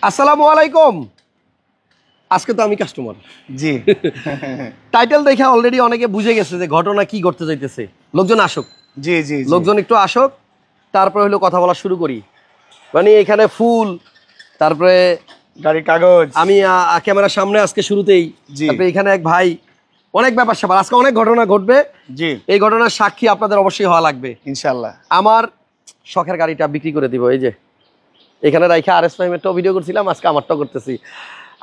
আসসালামু আলাইকুম। আজকে তো আমি কাস্টমার। জি। টাইটেল দেখে অলরেডি অনেকে বুঝে গেছে যে ঘটনা কি করতে যাইতেছে। লোকজন আসুক। জি জি। লোকজন একটু আসুক, তারপরে হলো কথা বলা শুরু করি। মানে এখানে ফুল, তারপরে গাড়ির কাগজ। আমি ক্যামেরার সামনে আজকে শুরুতেই, তারপরে এখানে এক ভাই, অনেক ব্যাপার স্যাপার, আজকে অনেক ঘটনা ঘটবে। জি। এই ঘটনার সাক্ষী আপনাদের অবশ্যই হওয়া লাগবে ইনশাআল্লাহ। আমার শখের গাড়িটা বিক্রি করে দিব। এই যে এখানে রাইখা আরএস প্রাইমেরটাও ভিডিও করছিলাম, আজকে আমারটাও করতেছি।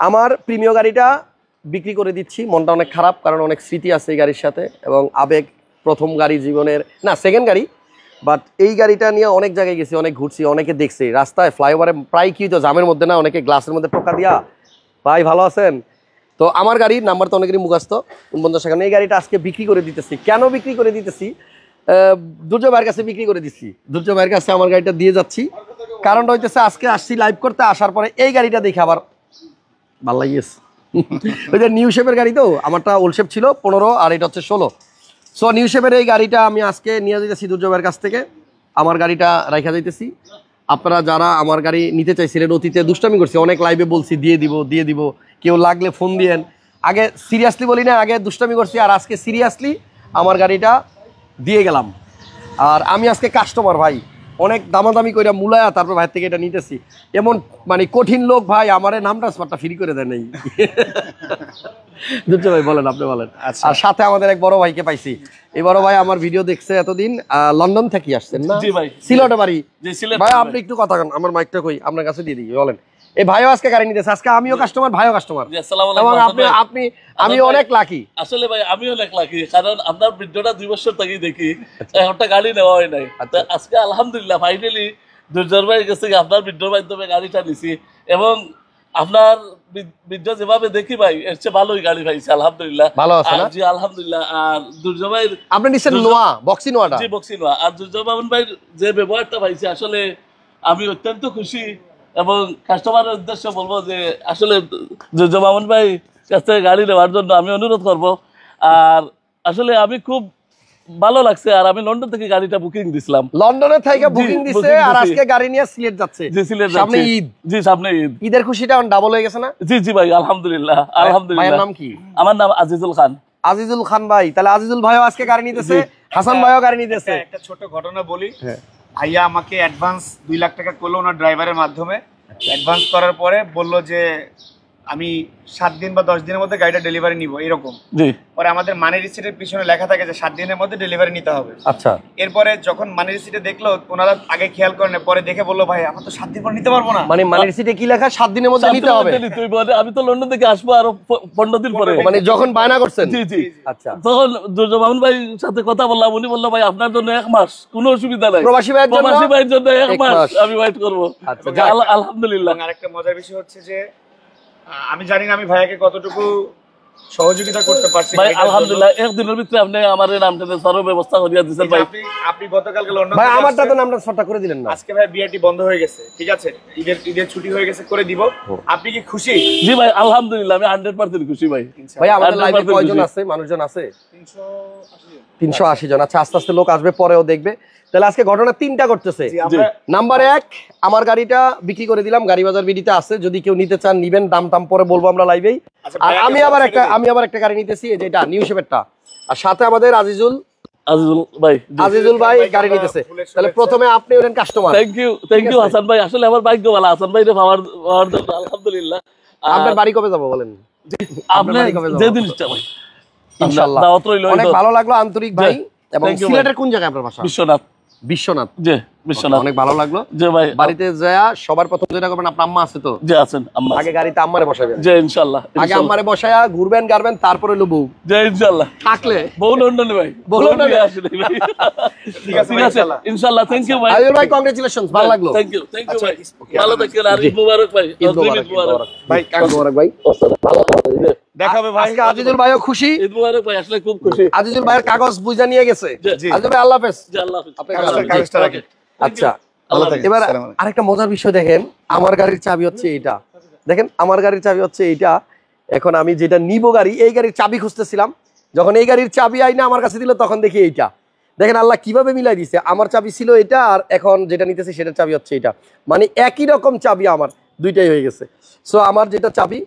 আমার প্রিমিয় গাড়িটা বিক্রি করে দিচ্ছি। মনটা অনেক খারাপ, কারণ অনেক স্মৃতি আছে এই গাড়ির সাথে এবং আবেগ। প্রথম গাড়ি জীবনের, না সেকেন্ড গাড়ি, বাট এই গাড়িটা নিয়ে অনেক জায়গায় গেছি, অনেক ঘুরছি, অনেকে দেখছি রাস্তায় ফ্লাইওভারে প্রায় কি তো জামের মধ্যে না, অনেকে গ্লাসের মধ্যে টোকা দিয়া ভাই ভালো আছেন। তো আমার গাড়ির নাম্বার তো অনেকেরই মুখস্থ, 49 সেখানে। এই গাড়িটা আজকে বিক্রি করে দিতেছি। কেন বিক্রি করে দিতেছি? দুর্জয় ভাইয়ের কাছে বিক্রি করে দিচ্ছি। দুর্জয় ভাইয়ের কাছে আমার গাড়িটা দিয়ে যাচ্ছি। কারণটা হইতেছে আজকে আসছি লাইভ করতে, আসার পরে এই গাড়িটা দেখে আবার ভালো লাগিয়েছে। ওই যে নিউ শেপের গাড়ি, তো আমারটা ওল্ড শেপ ছিল 15 আর এটা হচ্ছে 16। সো নিউ শেপের এই গাড়িটা আমি আজকে নিয়ে যেতেছি দুর্জয় ভাইয়ের কাছ থেকে। আমার গাড়িটা রাইখা যাইতেছি। আপনারা যারা আমার গাড়ি নিতে চাইছিলেন, অতীতে দুষ্টামি করছি, অনেক লাইভে বলছি দিয়ে দিব, কেউ লাগলে ফোন দিয়েন। আগে সিরিয়াসলি বলি না, আগে দুষ্টামি করছি, আর আজকে সিরিয়াসলি আমার গাড়িটা দিয়ে গেলাম। আর আমি আজকে কাস্টমার ভাই, অনেক দামাদামি করে মুলায়া তারপর ভাইয়ের থেকে এটা নিতেছি। এমন মানে কঠিন লোক ভাই, আমার নাম ট্রান্সফারটা ফ্রি করে দেয় নাই। দুর্জয় ভাই বলেন, আপনি বলেন। আর সাথে আমাদের এক বড় ভাইকে পাইছি। এই বড় ভাই আমার ভিডিও দেখছে এতদিন, লন্ডন থেকে আসছেন না? জি ভাই। সিলেটে বাড়ি। ভাই আপনি একটু কথা কন, আমার মাইকটা কই, আপনার কাছে দিয়ে দিই, বলেন। এই ভাইও আজকে গাড়ি নিতেছে, আজকে আমিও কাস্টমার, ভাইও কাস্টমার। এবং আমি অনেক লাকি। আসলে ভাই আমিও অনেক লাকি, কারণ আপনার ভিডিওটা 2 বছর থেকেই দেখি, একটা গাড়ি নেওয়া হয় নাই। আজকে আলহামদুলিল্লাহ ফাইনালি দুর্জয় ভাই গেছে, আপনার ভিডিওর মাধ্যমে গাড়িটা নিছি। এবং আপনার ভিডিও যেভাবে দেখি ভাই, এর চেয়ে ভালোই গাড়ি পাইছি আলহামদুলিল্লাহ। ভালো আছে না? জি আলহামদুলিল্লাহ। আর দুর্জয় ভাই আপনি নিছেন নোয়া, বক্সি নোয়াটা? জি বক্সি নোয়া। আর দুর্জয় মামুন ভাই যে ব্যবহারটা পাইছি, আসলে আমি অত্যন্ত খুশি। এবং কাস্টমারের উদ্দেশ্যে বলবো যে আসলে দুর্জয় মামুন ভাই কাছ থেকে গাড়ি নেওয়ার জন্য আমি অনুরোধ করব। আর আসলে আমি খুব ভালো লাগছে। আর আমি লন্ডন থেকে গাড়িটা বুকিং দিছিলাম, লন্ডনের থেকে বুকিং দিছে, আর আজকে গাড়ি নিয়ে সিলেট যাচ্ছে। জি সিলেট সামনে ঈদ। জি সামনে ঈদ। ঈদের খুশিটা ডাবল হয়ে গেছে না? জি জি ভাই আলহামদুলিল্লাহ আলহামদুলিল্লাহ। ভাইয়ের নাম কি? আমার নাম আজিজুল খান। আজিজুল খান ভাই, তাহলে আজিজুল ভাইও আজকে গাড়ি নিতেছে, হাসান ভাইও গাড়ি নিতেছে। একটা ছোট ঘটনা বলি। ভাইয়া আমাকে অ্যাডভান্স 2 লাখ টাকা করলো ওনার ড্রাইভারের মাধ্যমে। অ্যাডভান্স করার পরে বললো যে আমি 7 দিন বা 10 দিনের মধ্যে গাড়িটা ডেলিভারি নিব, এরকম। জি। পরে আমাদের মানি রিসিটের পিছনে লেখা থাকে যে 7 দিনের মধ্যে ডেলিভারি নিতে হবে। আচ্ছা। এরপরে যখন মানি রিসিটে দেখলো, ওনারা আগে খেয়াল করেন, পরে দেখে বললো ভাই আমার তো 7 দিন পর নিতে পারবো না। মানে মানি রিসিটে কি লেখা? 7 দিনের মধ্যে নিতে হবে। আমি তো লন্ডন থেকে আসবো আরো 15 দিন পরে। মানে যখন বায়না করছেন? জি জি। আচ্ছা। তখন দুর্জয় মামুন ভাই সাথে কথা বললাম, উনি বললো ভাই আপনার জন্য 1 মাস, কোনো অসুবিধা নাই। প্রবাসী ভাইয়ের জন্য 1 মাস আমি ওয়েট করবো। আলহামদুলিল্লাহ। আরেকটা মজার বিষয় হচ্ছে যে আমি জানি না আমি ভাইয়াকে কতটুকু সহযোগিতা করতে পারছি। ভাই আলহামদুলিল্লাহ, একদিনের ভিতরে আপনি আমার নামটা সর্ব ব্যবস্থা করিয়া দিয়েছেন ভাই। আপনি গতকালকে লন্ডন ভাই আমারটা তো নামটা শর্টটা করে দিলেন না। আজকে ভাই বিআরটি বন্ধ হয়ে গেছে, ঠিক আছে, ঈদের ছুটি হয়ে গেছে, করে দিব। আপনি কি খুশি? জি ভাই আলহামদুলিল্লাহ, আমি 100% খুশি ভাই। ভাই আমাদের লাইভে কয়জন আছে, মানুষজন আছে? 380 জন। আচ্ছা, আস্তে আস্তে লোক আসবে, পরেও দেখবে। তাহলে আজকে ঘটনা 3টা করতেছে। নাম্বার 1, আমার গাড়িটা বিক্রি করে দিলাম, গাড়ি বাজার বিডিতে আছে, যদি কেউ নিতে চান নিবেন, দাম টাম পরে বলবো আমরা লাইভেই। আর আমি আবার একটা গাড়ি নিতেছি, যেটা নিউ শেপেরটা। আর সাথে আমাদের আজিজুল ভাই গাড়ি নিতেছে। তাহলে প্রথমে আপনি হলেন কাস্টমার। থ্যাংক ইউ হাসান ভাই। আসলে আমার ভাগ্য ভালো, হাসান ভাই পাওয়ার জন্য আলহামদুলিল্লাহ। আপনার বাড়ি কবে যাবো বলেন? আপনি যেদিন ইচ্ছা ভাই ইনশাআল্লাহ। অনেক ভালো লাগলো, আন্তরিক ভাই। এবং সিলেটের কোন জায়গায় আপনার বাসা? বিশ্বনাথ। জি বিশ্বনাথ। অনেক ভালো লাগলো। জি ভাই। বাড়িতে যায়া সবার প্রথম যেটা করবেন, আপনার আম্মা আছে তো? জি আছেন। আম্মা আগে গাড়িতে আম্মারে বসাবেন। জি ইনশাআল্লাহ। আগে আম্মারে বসায়া ঘুরবেন গাড়বেন, তারপরে হলো বউ। জি ইনশাআল্লাহ। থাকলে বউ লন্ডনে ভাই, বউ লন্ডনে আসলে ভাই। ঠিক আছে ইনশাআল্লাহ। থ্যাংক ইউ ভাই। আয়ুর ভাই কংগ্রাচুলেশনস, ভালো লাগলো। থ্যাংক ইউ ভাই। ভালো থাকেন। আর ঈদ মুবারক ভাই। ঈদ মুবারক ভাই। ঈদ মুবারক ভাই। দেখা হবে ভাই। আজকে আজিজুল ভাইও খুশি। ঈদ মুবারক ভাই, আসলে খুব খুশি। আজিজুল ভাইয়ের কাগজ বুঝা নিয়ে গেছে। আজিজুল ভাই আল্লাহ হাফেজ। জি আল্লাহ হাফেজ। আপনার কাগজটা রাখেন। আচ্ছা, এবার আরেকটা মজার বিষয় দেখেন, আমার গাড়ির চাবি হচ্ছে এইটা। দেখেন আমার গাড়ির চাবি হচ্ছে এইটা। এখন আমি যেটা নিব গাড়ি, এই গাড়ির চাবি খুঁজতেছিলাম, যখন এই গাড়ির চাবি আইনা আমার কাছে দিল, তখন দেখি এইটা। দেখেন আল্লাহ কিভাবে মিলাই দিছে। আমার চাবি ছিল এটা, আর এখন যেটা নিতেছি সেটার চাবি হচ্ছে এটা। মানে একই রকম চাবি আমার। দুইটাই হয়ে গেছে। সো আমার যেটা চাবি,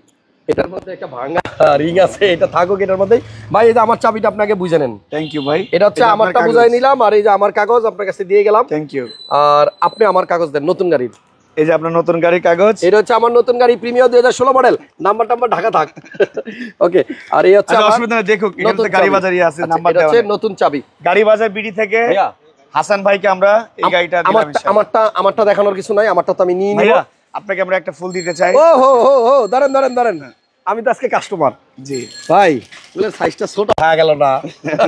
এটার মধ্যে একটা ভাঙা রিং আছে, এটা থাকুক এটার মধ্যেই। ভাই এই যে আমার চাবিটা আপনাকে বুঝে নেন। থ্যাংক ইউ ভাই। এটা হচ্ছে আমারটা বুঝাই নিলাম, আর এই যে আমার কাগজ আপনার কাছে দিয়ে গেলাম। Thank you. আর আপনি আমার কাগজ দেন নতুন গাড়ির। এই যে আপনার নতুন গাড়ির কাগজ। এটা হচ্ছে আমার নতুন গাড়ি, প্রিমিয়ার 2016 মডেল, নাম্বার ঢাকা থাক। ওকে, আর এই হচ্ছে আমার অসুবিধা নেই, দেখুক এখানে তো গাড়ি বাজারই আছে, নাম্বার এটা দেওয়া হচ্ছে আছে। নতুন চাবি। গাড়ি বাজার বিডি থেকে ভাইয়া হাসান ভাইকে আমরা এই গাড়িটা দিলাম ইনশাআল্লাহ। আমারটা দেখানোর কিছু নাই, আমারটা তো আমি নিয়ে নিব। ভাইয়া আপনাকে আমরা একটা ফুল দিতে চাই। ও হো দাঁড়ান, আমি তো আজকে কাস্টমার। জি ভাই ফুলের সাইজটা ছোট হয়ে গেল না?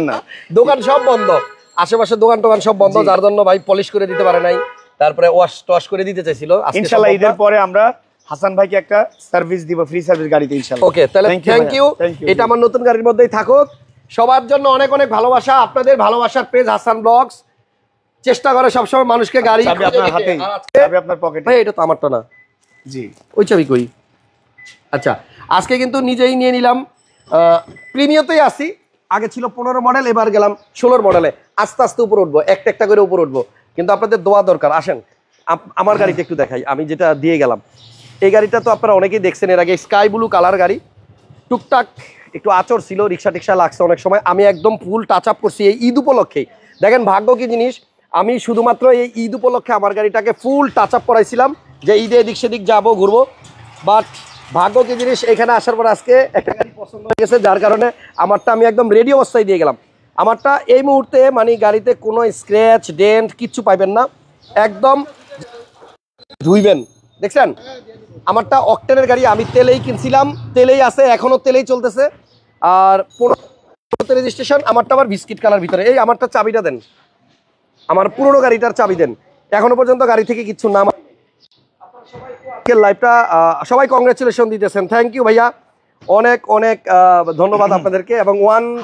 না দোকান সব বন্ধ, আশেপাশে দোকান টোকান সব বন্ধ, যার জন্য ভাই পলিশ করে দিতে পারে নাই, তারপরে ওয়াশ করে দিতে চাইছিল। ইনশাআল্লাহ ঈদের পরে আমরা হাসান ভাইকে একটা সার্ভিস দিব, ফ্রি সার্ভিস গাড়িতে ইনশাআল্লাহ। ওকে, তাহলে থ্যাংক ইউ। এটা আমার নতুন গাড়ির মধ্যেই থাকুক। সবার জন্য অনেক অনেক ভালোবাসা, আপনাদের ভালোবাসার পেজ হাসান ব্লগস চেষ্টা করে সবসময় মানুষকে গাড়ি চাবি আপনার হাতেই, চাবি আপনার পকেটে। ভাই এটা তো আমারটা না। জি ওই চাবি কই? আচ্ছা, আজকে কিন্তু নিজেই নিয়ে নিলাম। প্রিমিয়াতেই আসি, আগে ছিল 15 মডেল, এবার গেলাম 16 মডেলে। আস্তে আস্তে উপরে উঠবো, একটা করে উপরে উঠবো, কিন্তু আপনাদের দোয়া দরকার। আসেন আমার গাড়িটা একটু দেখাই, আমি যেটা দিয়ে গেলাম। এই গাড়িটা তো আপনারা অনেকেই দেখছেন এর আগে, স্কাই ব্লু কালার গাড়ি। টুকটাক একটু আচর ছিল, রিক্সা টিক্সা লাগছে অনেক সময়, আমি একদম ফুল টাচ আপ করছি এই ঈদ উপলক্ষেই। দেখেন ভাগ্য কি জিনিস, আমি শুধুমাত্র এই ঈদ উপলক্ষে আমার গাড়িটাকে ফুল টাচ আপ করাইছিলাম, যে ঈদে এদিক সেদিক যাবো ঘুরবো। বাট ভাগ্য কি জিনিস, এখানে আসার পর আজকে একটা গাড়ি পছন্দ হয়ে গেছে, যার কারণে আমারটা আমি একদম রেডি অবস্থায় দিয়ে গেলাম। আমারটা এই মুহূর্তে মানে গাড়িতে কোনো স্ক্র্যাচ ডেন্ট কিচ্ছু পাইবেন না, একদম ধুইবেন। দেখছেন আমারটা অকটেনের গাড়ি, আমি তেলেই কিনছিলাম, তেলেই আছে, এখনো তেলেই চলতেছে। আর 15 রেজিস্ট্রেশন, আমারটা আবার বিস্কিট কালার ভিতরে। এই আমারটা চাবিটা দেন, আমার পুরোনো গাড়িটার চাবি দেন। এখনো পর্যন্ত গাড়ি থেকে কিচ্ছু না। লাইভটা সবাই কংগ্রেচুলেশন দিতেছেন, থ্যাংক ইউ ভাইয়া, অনেক অনেক ধন্যবাদ আপনাদেরকে। এবং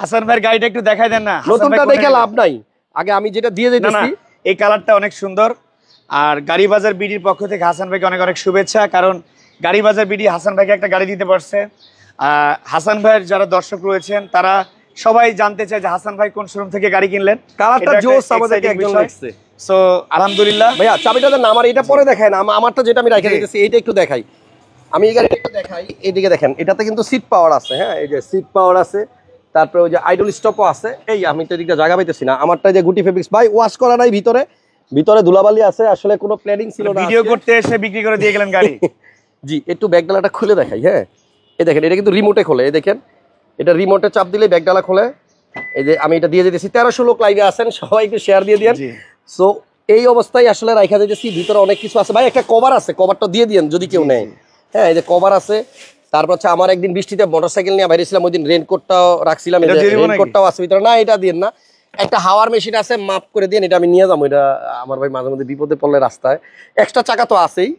হাসান ভাইয়ের গাড়িটা একটু দেখাই দেন না, নতুনটা দেখে লাভ নাই, আগে আমি যেটা দিয়ে যাইতেছি। এই কালারটা অনেক সুন্দর। আর গাড়ি বাজার বিডির পক্ষ থেকে হাসান ভাইকে অনেক অনেক শুভেচ্ছা, কারণ গাড়ি বাজার বিডি হাসান ভাইকে একটা গাড়ি দিতে পারছে। হাসান ভাইয়ের যারা দর্শক রয়েছেন তারা সবাই জানতে চায় যে হাসান ভাই কোন শোরুম থেকে গাড়ি কিনলেন। কালারটা জোস আমাদেরকে একজন লাগছে। সো আলহামদুলিল্লাহ ভাইয়া চাবিটা দেন, আমার এটা পরে দেখায় না, আমারটা যেটা আমি রেখে দিতেছি এইটা একটু দেখাই। আমি এই গাড়িটা একটু দেখাই, এইদিকে দেখেন, এটাতে কিন্তু সিট পাওয়ার আছে। হ্যাঁ, এই যে সিট পাওয়ার আছে, তারপরে ওই যে আইডল স্টপও আছে। এই আমি তো এদিকটা জায়গা পাইতেছি না। আমারটা যে গুটি ফেব্রিক্স ভাই ওয়াশ করা নাই, ভিতরে ধুলাবালি আছে, আসলে কোনো প্ল্যানিং ছিল না। ভিডিও করতে এসে বিক্রি করে দিয়ে গেলেন গাড়ি। জি, একটু ব্যাগডালাটা খুলে দেখাই। হ্যাঁ, এই দেখেন, এটা কিন্তু রিমোটে খোলে। এই দেখেন, এটা রিমোটে চাপ দিলে ব্যাগডালা খোলে। এই যে আমি এটা দিয়ে দিতেছি, 1300 লোক লাইভে আছেন, সবাই একটু শেয়ার দিয়ে দিয়েন। সো এই অবস্থায় আসলে রাখা দিতেছি, ভিতরে অনেক কিছু আছে। ভাই একটা কভার আছে, কভারটা দিয়ে দিয়েন যদি কেউ নেয়। হ্যাঁ, এই যে কভার আছে। তারপর হচ্ছে আমার একদিন বৃষ্টিতে মোটরসাইকেল নিয়ে বাইরেছিলাম, ওই দিন রেনকোটটাও রাখছিলাম, রেনকোটটাও আছে ভিতরে। না, এটা দিন না, একটা হাওয়ার মেশিন আছে, মাপ করে দিন, এটা আমি নিয়ে যাবো। এটা আমার ভাই মাঝে মধ্যে বিপদে পড়লে রাস্তায়, এক্সট্রা চাকা তো আছেই,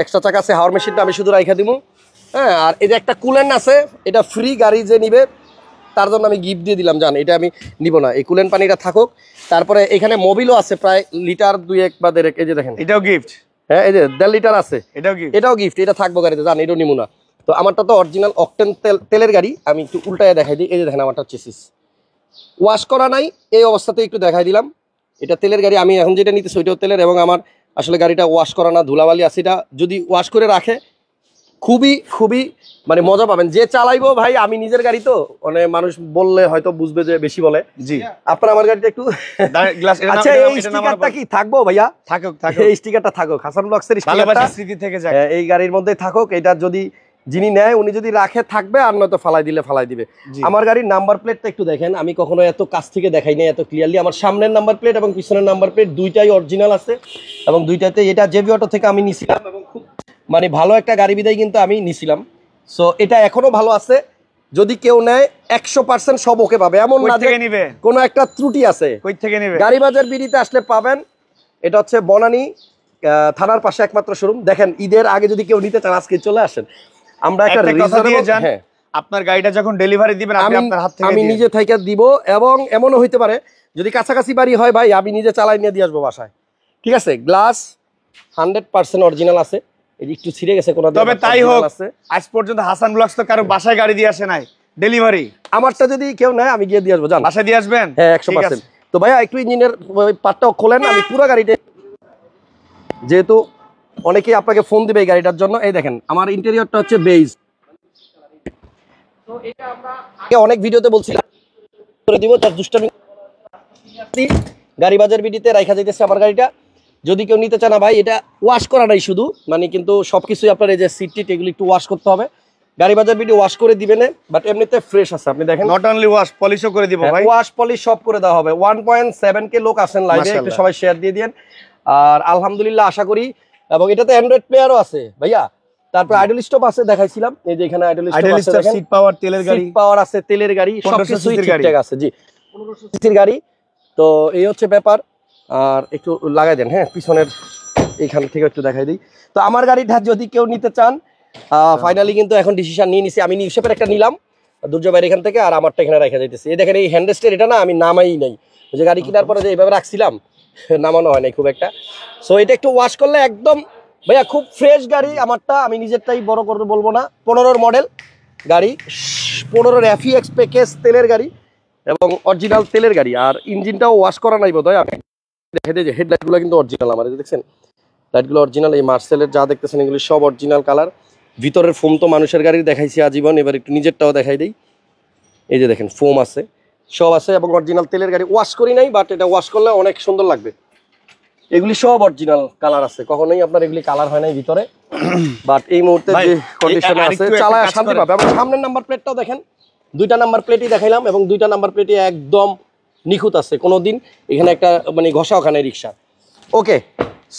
এক্সট্রা চাকা আছে, হাওয়ার মেশিনটা আমি শুধু রাইখা দিব। হ্যাঁ, আর এই যে একটা কুলেন্ট আছে, এটা ফ্রি, গাড়ি যে নিবে তার জন্য আমি গিফট দিয়ে দিলাম, জান এটা আমি নিব না, এই কুলেন্ট পানিটা থাকুক। তারপরে এখানে মোবিলও আছে প্রায় লিটার 2-1 বা 1.5, এই যে দেখেন এটাও গিফট। হ্যাঁ, এই যে 1.5 লিটার আছে, এটাও গিফট, এটা থাকবো গাড়িতে, জান এটাও নিব না। তো আমারটা তো অরিজিনাল অকটেন তেলের গাড়ি, আমি একটু উল্টায় দেখাই দিই। এই যে দেখেন আমারটা চেসিস ওয়াশ করা নাই, এই অবস্থাতে একটু দেখাই দিলাম। এটা তেলের গাড়ি, আমি এখন যেটা নিতেছি ওইটাও তেলের, এবং আমার আসলে গাড়িটা ওয়াশ করা না, ধুলাবালি আছে। এটা যদি ওয়াশ করে রাখে খুবই খুবই মানে মজা পাবেন যে চালাইবো। ভাই আমি নিজের গাড়ি তো, মানে মানুষ বললে হয়তো বুঝবে যে বেশি বলে। জি, আপনার আমার গাড়িটা একটু আচ্ছা, এই স্টিকারটা কি থাকবো ভাইয়া? থাকুক, এই স্টিকারটা থাকুক, হাসান ব্লগসের ভালোবাসা স্মৃতি থেকে যায়, এই গাড়ির মধ্যে থাকুক। এটা যদি যিনি নেয় উনি যদি রাখে থাকবে, আর নয়তো ফালাই দিলে ফালাই দিবে। আমার গাড়ির নাম্বার প্লেটটা একটু দেখেন, আমি কখনো এত কাছ থেকে দেখাই নাই এত ক্লিয়ারলি। আমার সামনের নাম্বার প্লেট এবং পিছনের নাম্বার প্লেট দুইটাই অরিজিনাল আছে, এবং দুইটাতে এটা জেবি অটো থেকে আমি নিছিলাম, এবং খুব মানে ভালো একটা গাড়ি বিদায় কিন্তু আমি নিছিলাম। সো এটা এখনো ভালো আছে, যদি কেউ নেয় 100% সব ওকে পাবে, এমন না যে কোনো একটা ত্রুটি আছে। গাড়ি বাজার বিডিতে আসলে পাবেন। এটা হচ্ছে বনানী থানার পাশে একমাত্র শোরুম। দেখেন ঈদের আগে যদি কেউ নিতে চান আজকে চলে আসেন। আমরা একটা আপনার গাড়িটা যখন ডেলিভারি দিবেন আমি নিজে থেকে দিব, এবং এমনও হইতে পারে যদি কাছাকাছি বাড়ি হয় ভাই আমি নিজে চালাই নিয়ে দিয়ে আসবো বাসায়। ঠিক আছে, গ্লাস 100% অরিজিনাল আছে, একটু ছিঁড়ে গেছে কোনো, তবে তাই হোক আজ পর্যন্ত হাসান ব্লগস তো কারো বাসায় গাড়ি দিয়ে আসে নাই ডেলিভারি। আমারটা যদি কেউ নেয় আমি গিয়ে দিয়ে আসবো, জান বাসায় দিয়ে আসবেন। হ্যাঁ 100%। তো ভাইয়া একটু ইঞ্জিনের পার্টটাও খোলেন, আমি পুরো গাড়িটা, যেহেতু অনেকেই আপনাকে ফোন দিবে এই গাড়িটার জন্য। এই দেখেন আমার ইন্টেরিয়রটা হচ্ছে বেজ। তো এটা আমরা আগে অনেক ভিডিওতে বলছিলাম করে দিব, তার দুষ্টামি গাড়ি বাজার বিডিতে রাইখা যাইতেছে আমার গাড়িটা। যদি কেউ নিতে চান না ভাই, এটা ওয়াশ করা নাই শুধু, মানে কিন্তু সবকিছুই আপনার এই যে সিট টিট এগুলো একটু ওয়াশ করতে হবে। গাড়ি বাজার বিডি ওয়াশ করে দিবেন, বাট এমনিতে ফ্রেশ আছে। আপনি দেখেন নট অনলি ওয়াশ, পলিশও করে দিব ভাই। ওয়াশ পলিশ সব করে দেওয়া হবে। 1.7K লোক আছেন লাইভে, একটু সবাই শেয়ার দিয়ে দেন। আর আলহামদুলিল্লাহ আশা করি, এবং এটাতে অ্যান্ড্রয়েড প্লেয়ারও আছে ভাইয়া। তারপর আইডল স্টপ আছে দেখাইছিলাম, এই যে এখানে আইডল স্টপ আছে, দেখেন সিট পাওয়ার, তেলের গাড়ি, সিট পাওয়ার আছে, তেলের গাড়ি, সবকিছুই ঠিকঠাক আছে। জি 1500 সিসির গাড়ি। তো এই হচ্ছে ব্যাপার। আর একটু লাগাই দেন, হ্যাঁ পিছনের এইখান থেকে একটু দেখাই দিই। তো আমার গাড়িটা যদি কেউ নিতে চান, ফাইনালি কিন্তু এখন ডিসিশন নিয়ে নিছি। আমি নিউ শেপের একটা নিলাম দুর্জয় ভাইয়ের এখান থেকে, আর আমারটা এখানে রেখে যাইতেছি। এই দেখেন এই হ্যান্ডরেস্টের এটা না আমি নামাই নাই, যে গাড়ি কেনার পরে যে এইভাবে রাখছিলাম নামানো হয় নাই খুব একটা। সো এটা একটু ওয়াশ করলে একদম ভাইয়া খুব ফ্রেশ গাড়ি আমারটা। আমি নিজেরটাই বড় করে বলবো না, 15 মডেল গাড়ি, 15 FEX প্যাকেজ তেলের গাড়ি এবং অরিজিনাল তেলের গাড়ি। আর ইঞ্জিনটাও ওয়াশ করা নাই বোধ হয়। আমি দেখে দিই যে হেডলাইটগুলো কিন্তু অরিজিনাল আমার, দেখছেন লাইটগুলো অরিজিনাল। এই মার্সেলের যা দেখতেছেন এগুলো সব অরিজিনাল কালার। ভিতরের ফোম তো মানুষের গাড়ির দেখাইছি আজীবন, এবার একটু নিজেরটাও দেখাই দিই। এই যে দেখেন ফোম আছে, সব আছে এবং অরিজিনাল তেলের গাড়ি। ওয়াশ করি নাই, বাট এটা ওয়াশ করলে অনেক সুন্দর লাগবে। এগুলি সব অরিজিনাল কালার আছে, কখনোই আপনার এগুলি কালার হয় নাই ভিতরে। বাট এই মুহূর্তে যে কন্ডিশনে আছে চালায় শান্তি পাবে। এবং সামনের নাম্বার প্লেটটাও দেখেন, 2টা নাম্বার প্লেটই দেখাইলাম এবং 2টা নাম্বার প্লেটই একদম নিখুঁত আছে, কোনোদিন এখানে একটা মানে ঘষা ওখানে রিক্সা। ওকে,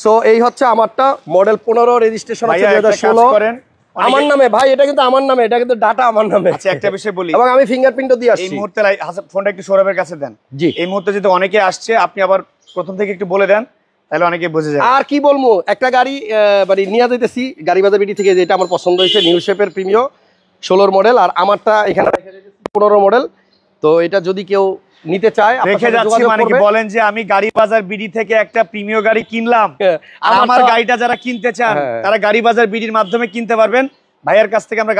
সো এই হচ্ছে আমারটা, মডেল 15, রেজিস্ট্রেশন হচ্ছে 2016 আমার নামে। ভাই এটা কিন্তু আমার নামে, এটা কিন্তু ডাটা আমার নামে। আচ্ছা একটা বিষয় বলি, এবং আমি ফিঙ্গারপ্রিন্টও দিয়ে আসছি। এই মুহূর্তে ফোনটা একটু সৌরভের কাছে দেন। জি এই মুহূর্তে যদি অনেকে আসছে, আপনি আবার প্রথম থেকে একটু বলে দেন, তাহলে অনেকে বুঝে যায়। আর কি বলবো, একটা গাড়ি মানে নিয়ে যেতেছি গাড়ি বাজার বিডি থেকে, যেটা আমার পছন্দ হয়েছে, নিউ শেপের প্রিমিও 16 মডেল, আর আমারটা এখানে 15 মডেল। তো এটা যদি কেউ নিতে চায় রেখে যাচ্ছি, মানে কি বলেন যে আমি গাড়ি বাজার বিডি থেকে একটা প্রিমিয় গাড়ি কিনলাম, আর আমার গাড়িটা যারা কিনতে চান তারা গাড়ি বাজার বিডির মাধ্যমে কিনতে পারবেন। ভাইয়ার কাছ থেকে আমরা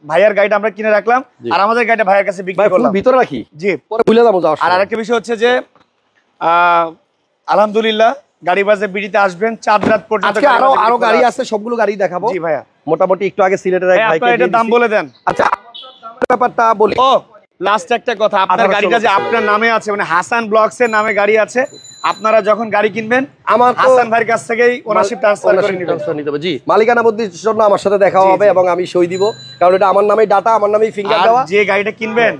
ভাইয়ার গাড়িটা আমরা কিনে রাখলাম, আর আমাদের গাড়িটা ভাইয়ার কাছে বিক্রি করলাম। ভিতরে রাখি, জি পরে ভুলে যাবো। আর আরেকটা বিষয় হচ্ছে যে আলহামদুলিল্লাহ গাড়ি বাজার বিডিতে আসবেন 4 রাত পর্যন্ত। আজকে আরো গাড়ি আছে, সবগুলো গাড়ি দেখাবো। জি ভাইয়া, মোটামুটি একটু আগে সিলেটের এক ভাইকে এটার দাম বলে দেন। আচ্ছা দামের ব্যাপারটা বলি। ও লাস্ট একটা কথা, আপনার গাড়িটা যে আপনার নামে আছে, মানে হাসান ব্লগস এর নামে গাড়ি আছে, আপনারা যখন গাড়ি কিনবেন আমার হাসান ভাইয়ের কাছ থেকেই ওনারশিপ ট্রান্সফার করে নিতে হবে। জি মালিকানা বদলির জন্য আমার সাথে দেখা হবে এবং আমি সই দিব, কারণ এটা আমার নামেই ডাটা, আমার নামেই ফিঙ্গার দেওয়া। যে গাড়িটা কিনবেন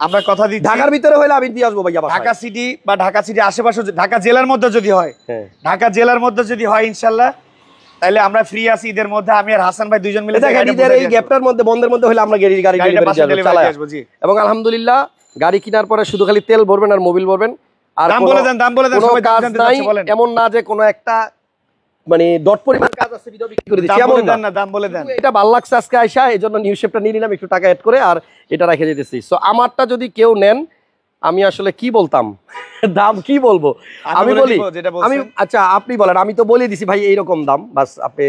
আমরা কথা দিচ্ছি ঢাকার ভিতরে হলে আমি দিয়ে আসবো ভাইয়া। ঢাকা সিটি বা ঢাকা সিটি আশেপাশে, ঢাকা জেলার মধ্যে যদি হয়, ঢাকা জেলার মধ্যে যদি হয় ইনশাআল্লাহ, তাহলে আমরা ফ্রি আছি ঈদের মধ্যে। আমি আর হাসান ভাই দুইজন মিলে ঈদের এই গ্যাপটার মধ্যে, বন্ধের মধ্যে হলে আমরা গাড়ি চালাই আসবো। জি এবং আলহামদুলিল্লাহ গাড়ি কেনার পরে শুধু খালি তেল ভরবেন আর মোবিল ভরবেন। আর দাম বলে দেন, সবাই জানতে চাচ্ছে বলেন। এমন না যে কোনো একটা মানে ডট পরিমাণ কাজ আছে ভিডিও বিক্রি করে দিচ্ছি, এমন না। দাম বলে দেন। এটা ভালো লাগছে আজকে আইসা, এইজন্য নিউ শেপটা নিয়ে নিলাম, একটু টাকা অ্যাড করে, আর এটা রেখে দিতেছি। সো আমারটা যদি কেউ নেন, আমি আসলে কি বলতাম, দাম কি বলবো আমি বলি, আমি আচ্ছা আপনি বলেন, আমি তো বলে দিছি ভাই এইরকম দাম, বাস আপনি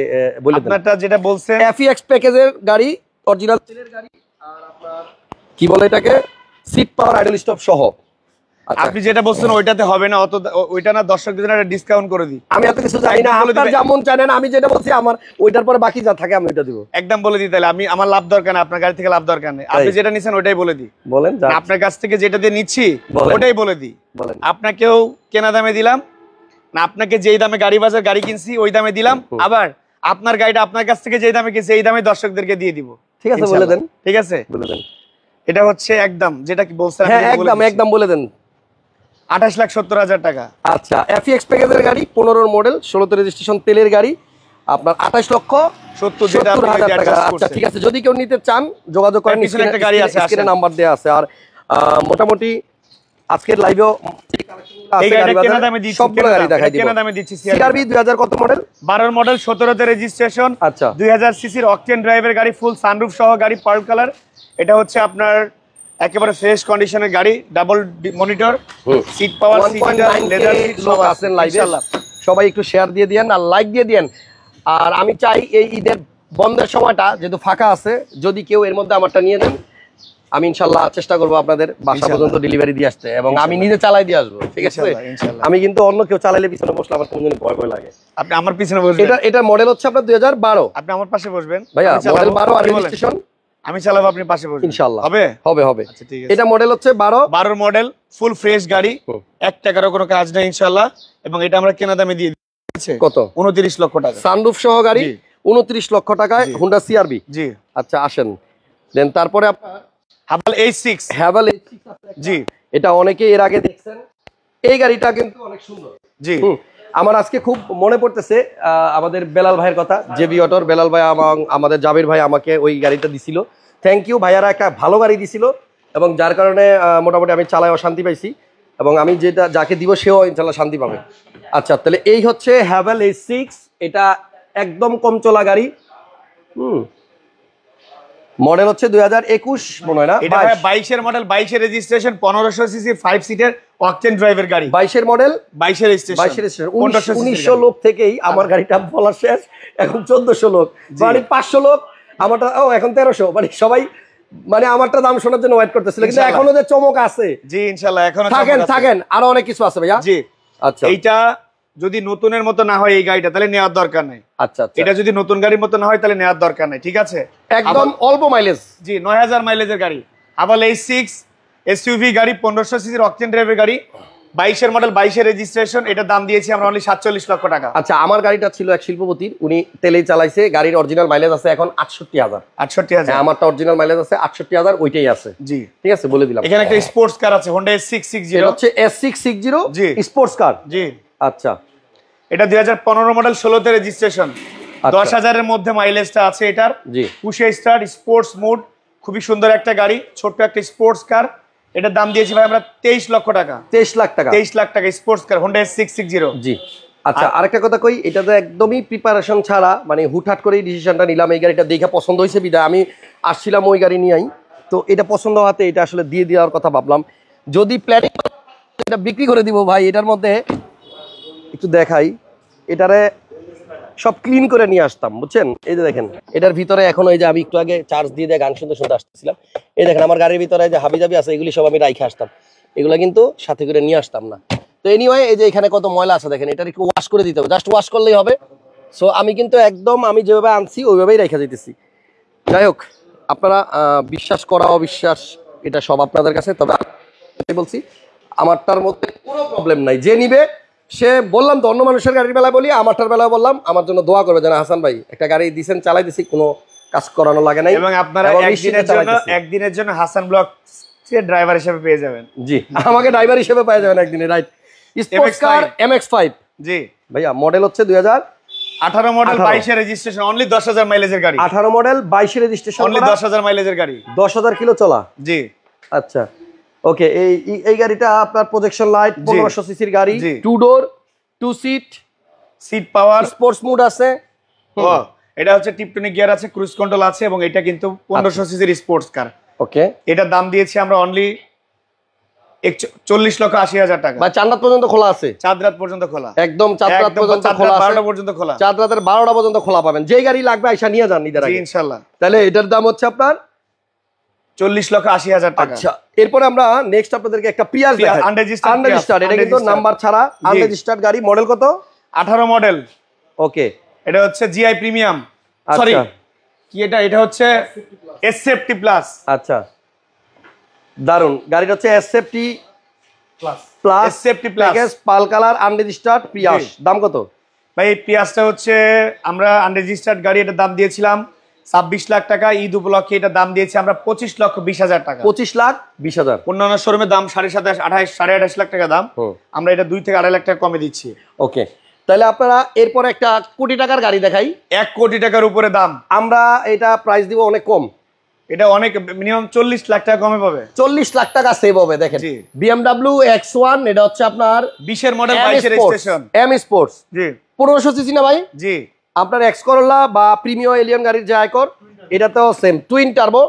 বলে দেন। আপনারটা যেটা বলছেন FEX প্যাকেজের গাড়ি, অরিজিনাল তেলের গাড়ি, আর আপনার কি বলে এটাকে, সিট পাওয়ার, আইডল স্টপ সহ। আপনি যেটা বলছেন ওইটাতে হবে না, অত ওইটা না, দর্শকদের জন্য একটা ডিসকাউন্ট করে দিই। আমি এত কিছু জানি না, আপনার যেমন জানেন, আমি যেটা বলছি আমার ওইটার পরে বাকি যা থাকে আমি ওইটা দিব। একদম বলে দিই তাহলে, আমি আমার লাভ দরকার না, আপনার গাড়ি থেকে লাভ দরকার নেই। আপনি যেটা নিছেন ওইটাই বলে দিই। বলেন, আপনার কাছ থেকে যেটা দিয়ে নিচ্ছি ওটাই বলে দিই। বলেন, আপনাকেও কেনা দামে দিলাম না, আপনাকে যেই দামে গাড়ি বাজার গাড়ি কিনছি ওই দামে দিলাম, আবার আপনার গাড়িটা আপনার কাছ থেকে যেই দামে কিনছি এই দামে দর্শকদেরকে দিয়ে দিব। ঠিক আছে, বলে দেন। ঠিক আছে, বলে দেন। এটা হচ্ছে একদম যেটা কি বলছেন, হ্যাঁ একদম বলে দেন, 28,70,000 টাকা। আচ্ছা FEX প্যাকেজের গাড়ি, 15 মডেল, 16 রেজিস্ট্রেশন, তেলের গাড়ি, আপনার 28,70,000 টাকা। আচ্ছা ঠিক আছে, যদি কেউ নিতে চান যোগাযোগ করেন, একটা গাড়ি আছে, স্ক্রিনে নাম্বার দেয়া আছে। আর মোটামুটি আজকের লাইভেও সবগুলো গাড়ি দেখাই দিব। CRV 2000 কত মডেল? 12 মডেল, 17 তে রেজিস্ট্রেশন। আচ্ছা 2000 সিসির অকটেন ড্রাইভের গাড়ি, ফুল সানরুফ সহ গাড়ি, পার্ল কালার। এটা হচ্ছে আপনার একেবারে ফ্রেশ কন্ডিশনের গাড়ি, double monitor, seat power, leather seat সব আছেন লাইভে। সবাই একটু শেয়ার দিয়ে দেন আর লাইক দিয়ে দেন। আর আমি চাই এই ঈদের বন্ধের সময়টা যেহেতু ফাঁকা আছে, যদি কেউ এর মধ্যে আমারটা নিয়ে দেন, আমি ইনশাল্লাহ চেষ্টা করবো আপনাদের বাসা পর্যন্ত ডেলিভারি দিয়ে আসতে, এবং আমি নিজে চালাই দিয়ে আসবো, ঠিক আছে? ইনশাআল্লাহ। আমি কিন্তু অন্য কেউ চালাইলে পিছনে বসলে আমার কোন ভয় ভয় লাগে। আপনি আমার পিছনে বসবেন। এটা মডেল হচ্ছে আপনার 2012। আপনি আমার পাশে বসবেন ভাইয়া, আমি চালাবো, মডেল 12 আর আপনি বলেন। রেজিস্ট্রেশন আমি চালাবো, আপনি পাশে বসবেন। ইনশাআল্লাহ হবে হবে। আচ্ছা ঠিক আছে। এটা মডেল হচ্ছে 12 12 মডেল, ফুল ফ্রেশ গাড়ি, 1 টাকারও কোনো কাজ নেই ইনশাআল্লাহ। এবং এটা আমরা কেনা দামে দিয়ে দিচ্ছি কত? 29 লক্ষ টাকা। সানরুফ সহ গাড়ি, জি। 29 লক্ষ টাকায় হুন্ডা সিআরভি। জি। আচ্ছা আসেন, দেন তারপরে আপনার হাভাল H6। হ্যাভেল জি। এটা অনেকে এর আগে দেখছেন, এই গাড়িটা কিন্তু অনেক সুন্দর। জি। আমার আজকে খুব মনে পড়তেছে আমাদের বেলাল ভাইয়ের কথা, জেবি অটোর বেলাল ভাই এবং আমাদের জাবির ভাই আমাকে ওই গাড়িটা দিছিল। থ্যাংক ইউ ভাইয়ারা, একটা ভালো গাড়ি দিছিল, এবং যার কারণে মোটামুটি আমি চালায়ও শান্তি পাইছি, এবং আমি যেটা যাকে দিব সেও ইনশাল্লাহ শান্তি পাবে। আচ্ছা, তাহলে এই হচ্ছে হ্যাভেল H6। এটা একদম কম চলা গাড়ি। মডেল হচ্ছে 2021 মনে হয় না, এটা 22 এর মডেল, 22 এর রেজিস্ট্রেশন, 1500 সিসি 5 সিটের অকটেন ড্রাইভের গাড়ি। 22 এর মডেল, 22 এর রেজিস্ট্রেশন, 22 রেজিস্ট্রেশন। 1900 লোক থেকেই আমার গাড়িটা বলা শেষ, এখন 1400 লোক, মানে 500 লোক আমারটা, এখন 1300, মানে সবাই মানে আমারটা দাম শোনার জন্য ওয়েট করতেছিল, কিন্তু এখনো যে চমক আছে। জি ইনশাআল্লাহ, এখনো থাকেন আরো অনেক কিছু আছে ভাইয়া। জি। আচ্ছা, এইটা যদি নতুনের মতো না হয় এই গাড়িটা, তাহলে নেওয়ার দরকার নাই। আচ্ছা, এটা যদি নতুন গাড়ির মতো না হয় তাহলে নেওয়ার দরকার নাই, ঠিক আছে? একদম অল্প মাইলেজ। জি, 9000 মাইলেজের গাড়ি। হাভাল H6 এসইউভি গাড়ি, 1500 সিসির অকটেন ড্রাইভের গাড়ি, 22 এর মডেল, 22 এর রেজিস্ট্রেশন। এটা দাম দিয়েছি আমরা অনলি 47 লক্ষ টাকা। আচ্ছা, আমার গাড়িটা ছিল এক শিল্পপতির, উনি তেলেই চালাইছে, গাড়ির অরিজিনাল মাইলেজ আছে এখন 68000। 68000? আমারটা অরিজিনাল মাইলেজ আছে 68000, ওইটাই আছে। জি ঠিক আছে, বলে দিলাম। এখানে একটা স্পোর্টস কার আছে, হোন্ডা S660। এটা হচ্ছে S660 জি। Sports car. জি। আচ্ছা, এটা 2015 মডেল, 16তে রেজিস্ট্রেশন, 10000 এর মধ্যে মাইলেজটা আছে এটার। জি। পুশে স্টার্ট, স্পোর্টস মোড, খুবই সুন্দর একটা গাড়ি, ছোট্ট একটা স্পোর্টস কার। এটার দাম দিয়েছি ভাই আমরা 23 লক্ষ টাকা। 23 লাখ টাকা। 23 লাখ টাকা স্পোর্টস কার, হোন্ডা S660। জি। আচ্ছা, আরেকটা কথা কই, এটা তো একদমই প্রিপারেশন ছাড়া, মানে হুটহাট করেই ডিসিশনটা নিলাম। এই গাড়িটা দেখে পছন্দ হয়েছে বিদায় আমি আসছিলাম ওই গাড়ি নিয়েই, তো এটা পছন্দ হওয়াতে এটা আসলে দিয়ে দেওয়ার কথা ভাবলাম। যদি প্ল্যানিং এটা বিক্রি করে দিব ভাই, এটার মধ্যে একটু দেখাই, এটারে সব ক্লিন করে নিয়ে আসতাম, বুঝছেন? এই যে দেখেন, এটার ভিতরে এখন ওই যে আমি একটু আগে চার্জ দিয়ে গান শুনতে শুনতে আসতেছিলাম, এই দেখেন আমার গাড়ির ভিতরে যে হাবিজাবি আছে, এগুলি সব আমি রাইখে আসতাম, এগুলো কিন্তু সাথে করে নিয়ে আসতাম না। তো এনিওয়ে, এই যে এখানে কত ময়লা আছে দেখেন, এটা একটু ওয়াশ করে দিতে হবে, জাস্ট ওয়াশ করলেই হবে। সো আমি কিন্তু একদম আমি যেভাবে আনছি ওইভাবেই রেখে দিতেছি। যাই হোক, আপনারা বিশ্বাস করা অবিশ্বাস এটা সব আপনাদের কাছে, তবে বলছি আমারটার মধ্যে কোনো প্রবলেম নাই। যে নিবে সে, বললাম তো, অন্য মানুষের গাড়ির বেলায় বলি, আমারটার বেলায় বললাম, আমার জন্য দোয়া করবে যেন হাসান ভাই একটা গাড়ি দিছেন, চালাই দিছি, কোনো কাজ করানো লাগে নাই, এবং আপনারা একদিনের জন্য হাসান ব্লগ ড্রাইভার হিসেবে পেয়ে যাবেন। জি, আমাকে ড্রাইভার হিসেবে পেয়ে যাবেন একদিনে, রাইট? Sports car MX-5। জি ভাইয়া, মডেল হচ্ছে 2018 মডেল, 22 এর রেজিস্ট্রেশন, অনলি 10000 মাইলেজের গাড়ি। 18 মডেল, 22 এর রেজিস্ট্রেশন, অনলি 10000 মাইলেজের গাড়ি, 10000 কিলো চলা। জি। আচ্ছা, ওকে। এই গাড়িটা আপনার প্রজেকশন লাইট, 1500 সিসির গাড়ি, 2 door 2 seat, seat power, sports mode আছে। এটা হচ্ছে টিপটনিক গিয়ার আছে, ক্রুজ কন্ট্রোল আছে, এবং এটা কিন্তু 1500 সিসির স্পোর্টস কার। ওকে, এটার দাম দিয়েছি আমরা অনলি 40,80,000 টাকা। বা চাঁদ রাত পর্যন্ত খোলা আছে, চাঁদ রাত পর্যন্ত খোলা, একদম চাঁদ রাত পর্যন্ত খোলা আছে, 12টা পর্যন্ত খোলা, চাঁদ রাতের 12টা পর্যন্ত খোলা পাবেন। যেই গাড়ি লাগবে আইসা নিয়ে যান ঈদের আগে ইনশাআল্লাহ। তাহলে এটার দাম হচ্ছে আপনার 40,80,000 টাকা। আচ্ছা, এরপরে আমরা নেক্সট আপনাদেরকে একটা প্রিয়াস দেখাই, আনরেজিস্টার্ড। এটা কিন্তু নাম্বার ছাড়া আনরেজিস্টার্ড গাড়ি। মডেল কত? 18 মডেল। ওকে, এটা হচ্ছে জিআই প্রিমিয়াম, সরি কি এটা হচ্ছে S50 প্লাস। আচ্ছা, দারুন। গাড়িটা হচ্ছে S50 plus, S50 plus, package, pearl colour, unregistered Prius. দাম কত ভাই? এই পিয়াসটা হচ্ছে আমরা আনরেজিস্টার্ড গাড়ি, এটার দাম দিয়েছিলাম 26 লাখ টাকা। ঈদ উপলক্ষে এটা দাম দিয়েছি আমরা 25,20,000 টাকা। 25,20,000। অন্যান্য শোরুমের দাম 27,500, 28, 28.5 লাখ টাকা দাম। আমরা এটা 2 থেকে 2.5 লাখ টাকা কমে দিচ্ছি। ওকে, তাহলে আপনারা এরপরে একটা কোটি টাকার গাড়ি দেখাই, 1 কোটি টাকার উপরে দাম। আমরা এটা প্রাইস দিব অনেক কম, এটা অনেক, মিনিমাম 40 লাখ টাকা কমে পাবে। 40 লাখ টাকা সেভ হবে। দেখেন, BMW X1, এটা হচ্ছে আপনার 20 এর মডেল, 22 এর রেজিস্ট্রেশন, M স্পোর্টস। জি, 1500 সিসি না ভাই? জি। আপনার এক্স করোলা বা প্রিমিয়াম এলিয়ন গাড়ির যে আয়কর, এটা তো সেম টুইন টার্বো,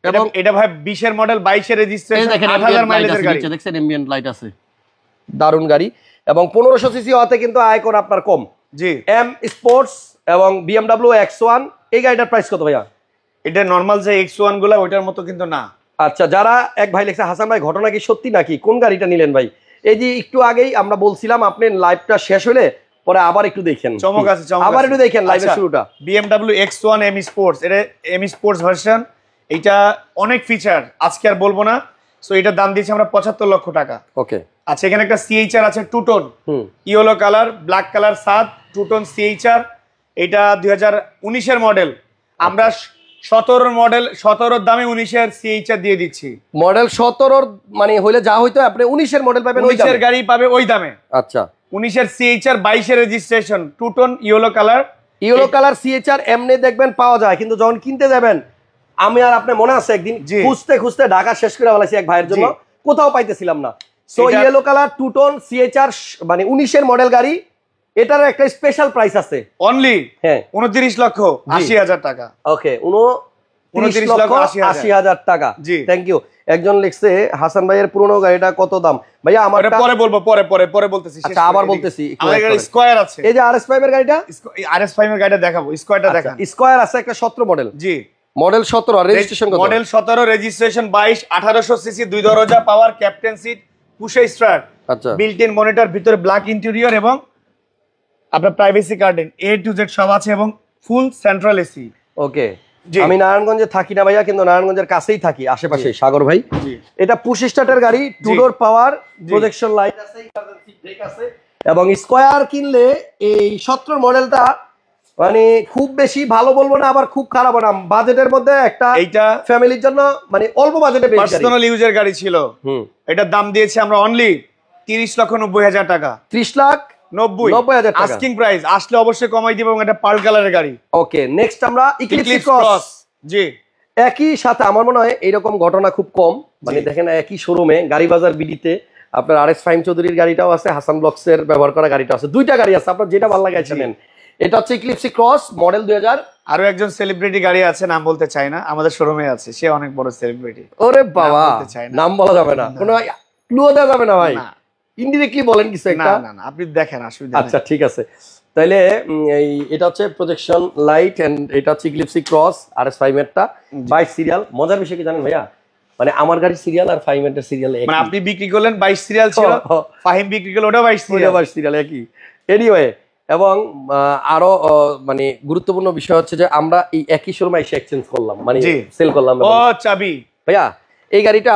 এবং এটা ভাই 20 এর মডেল, 22 এর রেজিস্ট্রেশন, 8000 মাইলেজের গাড়ি। দেখছেন এমবিয়েন্ট লাইট আছে, দারুন গাড়ি। এবং 1500 সিসি হতে কিন্তু আয়কর আপনার কম। জি। M স্পোর্টস এবং BMW X1, এই গাড়িটার প্রাইস কত ভাইয়া? এটা নরমাল যে X1 গুলা ওইটার মতো কিন্তু না। আচ্ছা, যারা এক ভাই লিখছে হাসান ভাই ঘটনা কি সত্যি নাকি, কোন গাড়িটা নিলেন ভাই? এই যে একটু আগেই আমরা বলছিলাম, আপনি লাইভটা শেষ হলে পরে আবার একটু দেখেন, চমক আছে, চমক আবার আছে। একটু দেখেন লাইভের আচ্ছা, শুরুটা। BMW X1 M Sports, এটা M Sports ভার্সন, এটা অনেক ফিচার আজকে আর বলবো না। সো এটার দাম দিয়েছি আমরা 75 লক্ষ টাকা। ওকে, আচ্ছা, এখানে একটা CHR আছে two tone, yellow colour black colour, 7 two tone CHR। এটা 2019 এর মডেল। আমরা 17 মডেল, 17 দামে 19 এর CHR দিয়ে দিচ্ছি। মডেল 17 মানে হইলে যা হইতো আপনি 19 এর মডেল পাবেন ওই 19 এর দামে। গাড়ি পাবে ওই দামে। আচ্ছা, 19 এর CHR 22 এর registration, two tone yellow colour. Yellow colour CHR এমনি দেখবেন পাওয়া যায়, কিন্তু যখন কিনতে যাবেন, আমি আর আপনি মনে আছে একদিন খুঁজতে খুঁজতে ঢাকা শেষ করে ফেলাইছি এক ভাইয়ের জন্য, কোথাও পাইতেছিলাম না। So yellow colour two tone CHR মানে 19 এর মডেল গাড়ি, এটার একটা স্পেশাল প্রাইস আছে অনলি হ্যাঁ 29 লক্ষ 80,000 টাকা। ওকে, 29 লক্ষ 80,000 টাকা। জি, থ্যাংক ইউ। একজন লিখছে হাসান ভাইয়ের পুরনো গাড়িটা কত দাম? ভাইয়া আমার পরে বলবো, পরে বলতেছি। আচ্ছা, আবার বলতেছি। আমাদের গাড়ি স্কয়ার আছে, এই যে RS5 এর গাড়িটা, RS5 এর গাড়িটা দেখাবো, স্কয়ারটা দেখান। স্কয়ার আছে একটা 17 মডেল। জি, মডেল 17 আর রেজিস্ট্রেশন কত? মডেল 17, রেজিস্ট্রেশন 22, 1800 সিসি, 2 দরজা পাওয়ার, ক্যাপ্টেন সিট, পুশ স্টার্ট, আচ্ছা, বিল্ট ইন মনিটর, ভিতরে ব্ল্যাক ইন্টেরিয়র এবং আপনার প্রাইভেসি কার্ডেন A to Z সব আছে এবং ফুল সেন্ট্রাল এসি। ওকে, আমি নারায়ণগঞ্জে থাকি না ভাইয়া, কিন্তু নারায়ণগঞ্জের কাছেই থাকি, আশেপাশেই সাগর ভাই। এটা পুশ স্টার্টের গাড়ি, টু ডোর পাওয়ার, প্রজেকশন লাইট আছে, ইমার্জেন্সি ব্রেক আছে। এবং স্কয়ার কিনলে এই 17 মডেলটা মানে খুব বেশি ভালো বলবো না, আবার খুব খারাপ না, বাজেটের মধ্যে একটা, এইটা ফ্যামিলির জন্য মানে অল্প বাজেটে পার্সোনাল ইউজের গাড়ি ছিল। এটার দাম দিয়েছি আমরা অনলি 30,90,000 টাকা। 30,90,000 টাকা আস্কিং প্রাইস, আসলে অবশ্যই কমাই দিব। এবং এটা পার্ল কালারের গাড়ি। ওকে, নেক্সট আমরা ইক্লিপস ক্রস। জি, একই সাথে আমার মনে হয় এইরকম ঘটনা খুব কম, মানে দেখেন একই শোরুমে গাড়ি বাজার বিডিতে আপনার RS ফাহিম চৌধুরীর গাড়িটাও আছে, হাসান ব্লকসের ব্যবহার করা গাড়িটাও আছে, দুইটা গাড়ি আছে, আপনার যেটা ভালো লাগে নেন। এটা হচ্ছে ইক্লিপস ক্রস মডেল 2000। আরো একজন সেলিব্রিটি গাড়ি আছে, নাম বলতে চাই না, আমাদের শোরুমে আছে, সে অনেক বড় সেলিব্রিটি। ওরে বাবা, নাম বলা যাবে না, কোনো ক্লু দেওয়া যাবে না ভাই, ইনডিরেক্টলি বলেন কিছু একটা। না না, আপনি দেখেন, অসুবিধা আচ্ছা ঠিক আছে। তাইলে এই এটা হচ্ছে প্রজেকশন লাইট এন্ড এটা হচ্ছে ইক্লিপস ক্রস RS ফাহিমেরটা 22 সিরিয়াল। মজার বিষয় কি জানেন ভাইয়া, মানে আমার গাড়ি সিরিয়াল আর ফাহিমের সিরিয়াল একই, মানে আপনি বিক্রি করলেন 22 সিরিয়াল ছিল, ফাহিম বিক্রি করলো ওটা 22 সিরিয়াল একই। এনিওয়ে, এবং আরো মানে গুরুত্বপূর্ণ বিষয় হচ্ছে যে আমরা এই একই শোরুমে এসে এক্সচেঞ্জ করলাম, মানে সেল করলাম। ও চাবি ভাইয়া, এই গাড়িটা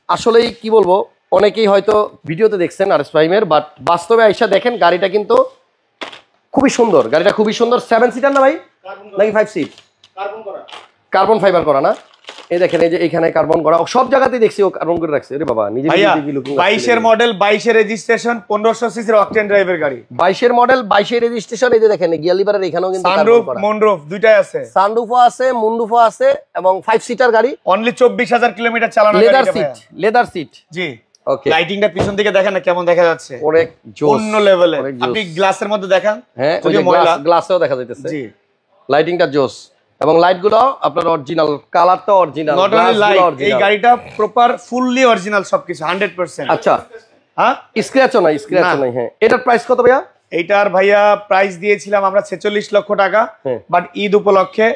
আসলেই কি বলবো, অনেকেই হয়তো ভিডিওতে দেখছেন RS ফাহিমের, বাট বাস্তবে আইসা দেখেন গাড়িটা কিন্তু খুবই সুন্দর। গাড়িটা খুবই সুন্দর। 7 সিটার না ভাই, নাকি 5 সিট? কার্বন ফাইবার করা না? এই দেখেন, এই যে এখানে কার্বন করা, সব জায়গাতেই দেখছি ও কার্বন করে রাখছে। আরে বাবা, নিজে নিজে লুকিং। 22 এর মডেল, 22 এর রেজিস্ট্রেশন, 1500 সিসির অকটেন ড্রাইভের গাড়ি। 22 এর মডেল, 22 এর রেজিস্ট্রেশন। এই যে দেখেন গিয়ার লিভারের এখানেও কিন্তু সানরুফ, মুনরুফ দুইটাই আছে। সানরুফও আছে, মুনরুফও আছে, এবং 5 সিটার গাড়ি। অনলি 24,000 কিলোমিটার চালানো গাড়ি। Leather seat. জি, ওকে। লাইটিংটা পিছন থেকে দেখেন না কেমন দেখা যাচ্ছে, অনেক জোস, অন্য লেভেলের। আপনি গ্লাসের মধ্যে দেখান, হ্যাঁ ওই যে গ্লাসেও দেখা যাইতেছে। জি, লাইটিংটা জোস, এবং লাইটগুলো আপনার অরিজিনাল, কালারটা অরিজিনাল, নট অনলি লাইট, এই গাড়িটা প্রপার ফুললি অরিজিনাল সবকিছু 100%। আচ্ছা, হ্যাঁ, স্ক্র্যাচও নাই, স্ক্র্যাচও নাই। হ্যাঁ, এটার প্রাইস কত ভাইয়া? এইটার ভাইয়া প্রাইস দিয়েছিলাম আমরা 46 লক্ষ টাকা, বাট ঈদ উপলক্ষে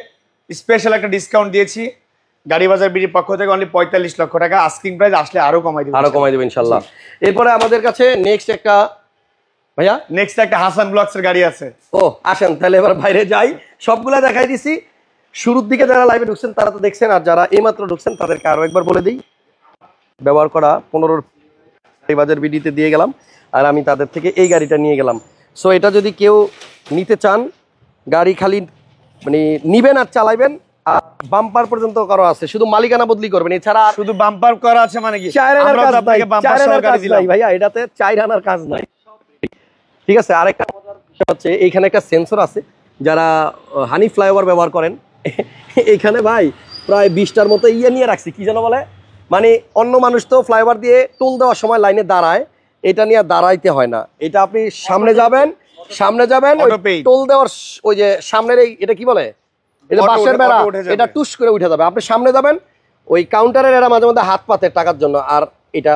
স্পেশাল একটা ডিসকাউন্ট দিয়েছি গাড়ি বাজার বিডির পক্ষ থেকে, অনলি 45 লক্ষ টাকা। আস্কিং প্রাইস, আসলে আরো কমাই দিব, ইনশাআল্লাহ। এরপরে আমাদের কাছে নেক্সট একটা ভাইয়া, নেক্সট একটা হাসান ব্লকসের গাড়ি আছে। ও আসেন তাহলে এবার বাইরে যাই, সবগুলা দেখাই দিছি। শুরুর দিকে যারা লাইভে ঢুকছেন তারা তো দেখছেন, আর যারা এইমাত্র ঢুকছেন তাদেরকে আরো একবার বলে দিই, ব্যবহার করা 15 বাজার বিডিতে দিয়ে গেলাম, আর আমি তাদের থেকে এই গাড়িটা নিয়ে গেলাম। সো এটা যদি কেউ নিতে চান, গাড়ি খালি মানে নিবেন আর চালাইবেন, আর বাম্পার পর্যন্ত করা আছে, শুধু মালিকানা বদলি করবেন, এছাড়া শুধু বাম্পার করা আছে। মানে কি ভাইয়া, এটাতে 4 আনার কাজ নাই, ঠিক আছে। আরেকটা মজার বিষয় হচ্ছে এইখানে একটা সেন্সর আছে, যারা হানি ফ্লাইওভার ব্যবহার করেন, এখানে ভাই প্রায় 20টার মতো ইয়ে নিয়ে রাখছি, কি যেন বলে, মানে অন্য মানুষ তো ফ্লাইওভার দিয়ে টোল দেওয়ার সময় লাইনে দাঁড়ায়, এটা নিয়ে দাঁড়াইতে হয় না। এটা আপনি সামনে যাবেন, টোল দেওয়ার ওই যে সামনের এটা কি বলে, এটা বাঁশের বেড়া, এটা টুস করে উঠে যাবে। আপনি সামনে যাবেন, ওই কাউন্টারের এরা মাঝে মধ্যে হাত পাতে টাকার জন্য, আর এটা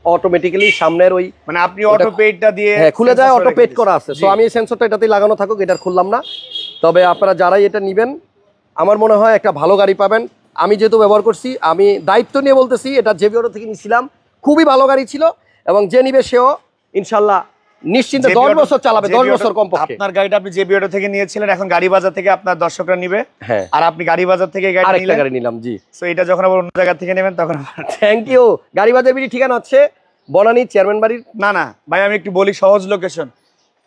অটোমেটিক্যালি সামনের ওই মানে আপনি অটো পেডটা দিয়ে খুলে যায়, অটো পেড করা আছে। সো আমি এই সেন্সরটা এটাতেই লাগানো থাকুক, এটা খুললাম না। তবে আপনারা যারাই এটা নেবেন, আমার মনে হয় একটা ভালো গাড়ি পাবেন, আমি যেহেতু ব্যবহার করছি, আমি দায়িত্ব নিয়ে বলতেছি, এটা জেবি অটো থেকে নিয়েছিলাম, খুবই ভালো গাড়ি ছিল, এবং যে নিবে সেও ইনশাল্লাহ নিশ্চিন্তে 10 বছর চালাবে, 10 বছর কমপক্ষে। আপনার গাড়িটা আপনি জেবি অটো থেকে নিয়েছিলেন, এখন গাড়ি বাজার থেকে আপনার দর্শকরা নিবে, হ্যাঁ, আর আপনি গাড়ি বাজার থেকে গাড়ি আরেকটা নিলেন। গাড়ি নিলাম, জি। সো এটা যখন আবার অন্য জায়গা থেকে নেবেন তখন থ্যাংক ইউ। গাড়ি বাজার বিডি ঠিকানা হচ্ছে বনানী চেয়ারম্যান বাড়ির। না না ভাই, আমি একটু বলি সহজ লোকেশন,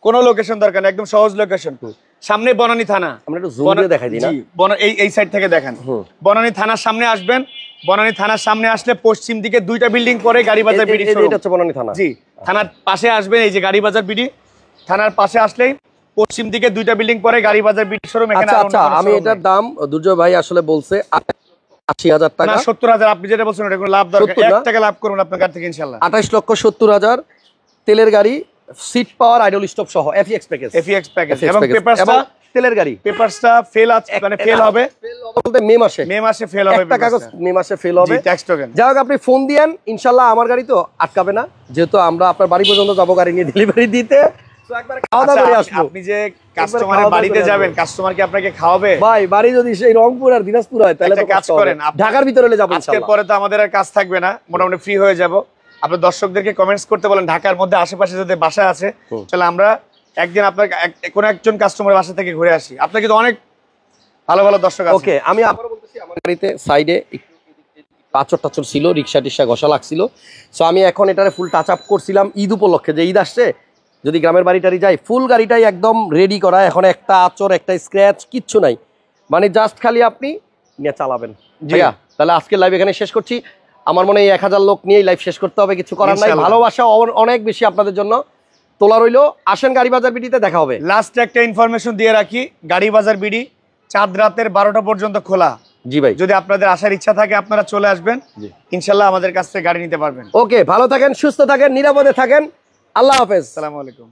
কোনো লোকেশন দরকার নেই, একদম সহজ লোকেশন। সামনে বনানী থানা, আমরা একটু জুম দিয়ে দেখাই দিই না? জি, এই সাইড থেকে দেখেন। বনানী থানার সামনে আসবেন, বনানী থানার সামনে আসলে পশ্চিম দিকে 2টা বিল্ডিং পরে গাড়ি বাজার বিডি শোরুম। এটা হচ্ছে বনানী থানা, জি। থানার পাশে আসবেন, এই যে গাড়ি বাজার বিডি, থানার পাশে আসলেই পশ্চিম দিকে 2টা বিল্ডিং পরে গাড়ি বাজার বিডি শোরুম। এখানে আচ্ছা, আমি এটার দাম দুর্জয় ভাই আসলে বলছে 80,000 টাকা। না 70,000, আপনি যেটা বলছেন এটা কোনো লাভ দরকার, 1 টাকা লাভ করুন আপনার গাড়ি থেকে ইনশাআল্লাহ। 28,70,000 তেলের গাড়ি, সিট পাওয়ার, আইডল স্টপ সহ এফএক্স প্যাকেজ, এফএক্স প্যাকেজ, এবং পেপারসটা তেলের গাড়ি, পেপারসটা ফেল আছে, মানে ফেল হবে বলতে মে মাসে ফেল হবে, একটা কাগজ মে মাসে ফেল হবে, ট্যাক্স টোকেন। যাই হোক, আপনি ফোন দিয়েন, ইনশাআল্লাহ আমার গাড়ি তো আটকাবে না, যেহেতু আমরা আপনার বাড়ি পর্যন্ত যাবো গাড়ি নিয়ে ডেলিভারি দিতে। তো একবার খাওয়া দাওয়া করে আসবো। আপনি যে কাস্টমারের বাড়িতে যাবেন, কাস্টমার কি আপনাকে খাওয়াবে? ভাই বাড়ি যদি সেই রংপুর আর দিনাজপুর হয় তাহলে একটা তো কাজ কষ্ট হবে। করেন, ঢাকার ভিতরে হলে যাবো আজকের ইনশাআল্লাহ। পরে তো আমাদের আর কাজ থাকবে না, মোটামুটি ফ্রি হয়ে যাব। আপনার দর্শকদেরকে কমেন্টস করতে বলেন ঢাকার মধ্যে আশেপাশে যদি বাসা আছে, তাহলে আমরা একদিন আপনার কোনো একজন কাস্টমারের বাসা থেকে ঘুরে আসি। আপনার কিন্তু অনেক ভালো ভালো দর্শক আছে। ওকে, আমি আবারও বলতেছি, আমার গাড়িতে সাইডে পাঁচর টাচর ছিল, রিক্সা টিক্সা ঘষা লাগছিল। সো আমি এখন এটারে ফুল টাচ আপ করছিলাম ঈদ উপলক্ষে, যে ঈদ আসছে, যদি গ্রামের বাড়িটারি যাই, ফুল গাড়িটাই একদম রেডি করা, এখন একটা আচর একটা স্ক্র্যাচ কিচ্ছু নাই, মানে জাস্ট খালি আপনি নিয়ে চালাবেন। ভাইয়া তাহলে আজকের লাইভ এখানে শেষ করছি। আমার মনে হয় 1000 লোক নিয়েই লাইভ শেষ করতে হবে, কিছু করার নাই। ভালোবাসা অনেক বেশি আপনাদের জন্য তোলা রইলো। আসেন গাড়ি বাজার বিডিতে দেখা হবে। লাস্ট একটা ইনফরমেশন দিয়ে রাখি, গাড়ি বাজার বিডি চাঁদ রাতের 12টা পর্যন্ত খোলা। জি ভাই, যদি আপনাদের আসার ইচ্ছা থাকে আপনারা চলে আসবেন, ইনশাল্লাহ আমাদের কাছ থেকে গাড়ি নিতে পারবেন। ওকে, ভালো থাকেন, সুস্থ থাকেন, নিরাপদে থাকেন। আল্লাহ হাফেজ। আসসালামু আলাইকুম।